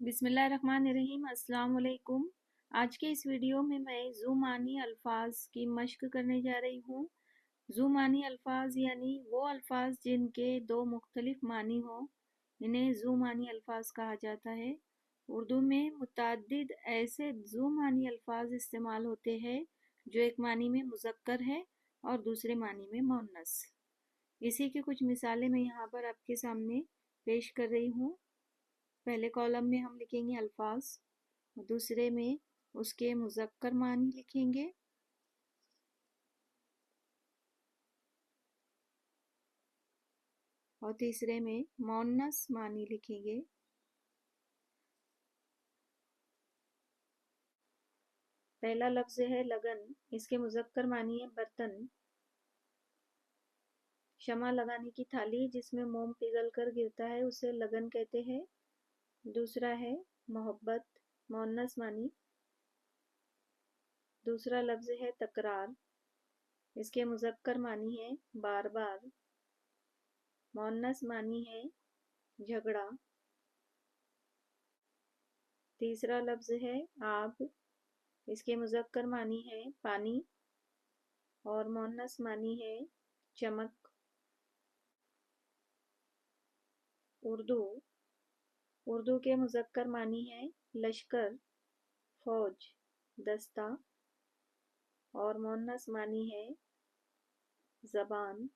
बिस्मिल्लाहिर्रहमानिर्रहीम। अस्सलाम वालेकुम। आज के इस वीडियो में मैं ज़ुमानी अल्फाज की मश्क करने जा रही हूँ। ज़ुमानी अल्फाज यानी वो अल्फाज जिनके दो मुख्तलिफ मानी हों, इन्हें ज़ुमानी अल्फाज कहा जाता है। उर्दू में मुतअद्दिद ऐसे ज़ुमानी अल्फाज इस्तेमाल होते हैं जो एक मानी में मुज़क्कर है और दूसरे मानी में मुअन्नस। इसी की कुछ मिसालें मैं यहाँ पर आपके सामने पेश कर रही हूँ। पहले कॉलम में हम लिखेंगे अल्फाज, दूसरे में उसके मुज़क्कर मानी लिखेंगे, और तीसरे में मुअन्नस मानी लिखेंगे। पहला लफ्ज़ है लगन, इसके मुज़क्कर मानी है बर्तन। शमा लगाने की थाली जिसमें मोम पिघल कर गिरता है उसे लगन कहते हैं। दूसरा है मोहब्बत, मुअन्नस मानी। दूसरा लफ्ज़ है तकरार, इसके मुज़क्कर मानी है बार बार, मुअन्नस मानी है झगड़ा। तीसरा लफ्ज़ है आग, इसके मुज़क्कर मानी है पानी और मुअन्नस मानी है चमक। उर्दू के मुज़क्कर मानी है लश्कर, फौज, दस्ता और मुअन्नस मानी है ज़बान।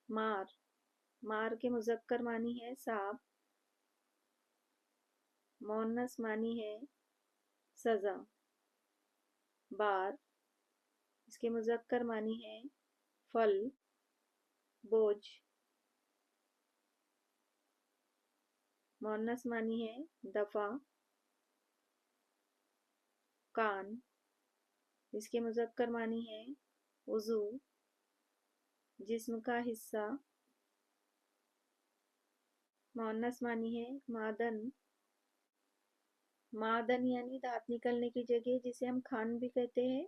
मार के मुज़क्कर मानी है सांप, मुअन्नस मानी है सज़ा। बार, इसके मुज़क्कर मानी है फल, बोझ, मुअन्नस मानी है दफ़ा। कान, इसके मुज़क्कर मानी है उज़ू, जिस्म का हिस्सा। मुअन्नस मानी है मादन। मादन यानी दांत निकलने की जगह, जिसे हम खान भी कहते हैं।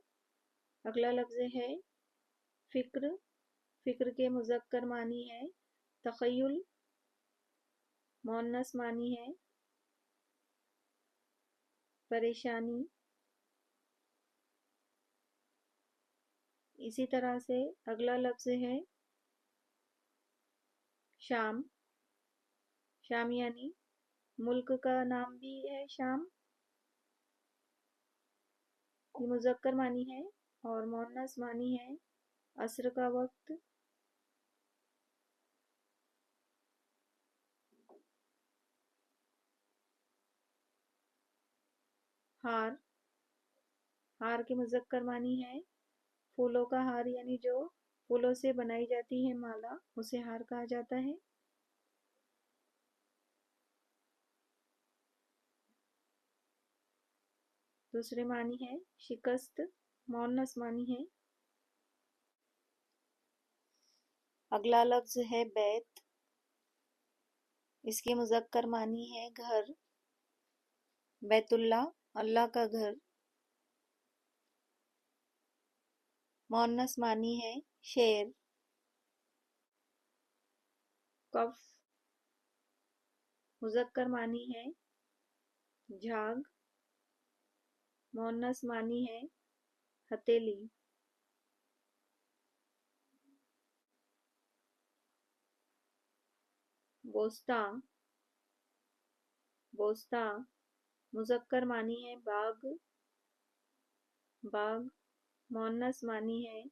अगला लफ्ज़ है फ़िक्र। फ़िक्र के मुज़क्कर मानी है तख़य्युल, मुअन्नस मानी है परेशानी। इसी तरह से अगला लफ्ज़ है शाम। शाम यानी मुल्क का नाम भी है शाम, ये मुज़क्कर मानी है और मुअन्नस मानी है असर का वक्त। हार के मुज़क्कर मानी है फूलों का हार, यानी जो फूलों से बनाई जाती है माला, उसे हार कहा जाता है। दूसरे मानी है शिकस्त, मुअन्नस मानी है। अगला लफ्ज़ है बैत, इसके मुज़क्कर मानी है घर, बैतुल्लाह, अल्लाह का घर। मुअन्नस मानी है शेर। कफ, मुज़क्कर मानी है झाग, मुअन्नस मानी है हथेली। बोस्ता, मुज़क्कर मानी है बाग, मुअन्नस मानी है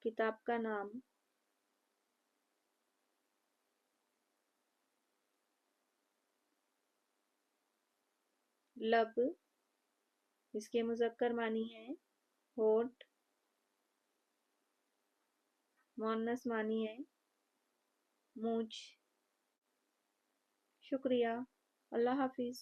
किताब का नाम। लब, इसके मुज़क्कर मानी है होठ, मुअन्नस मानी है मूंछ। शुक्रिया। अल्लाह हाफिज़।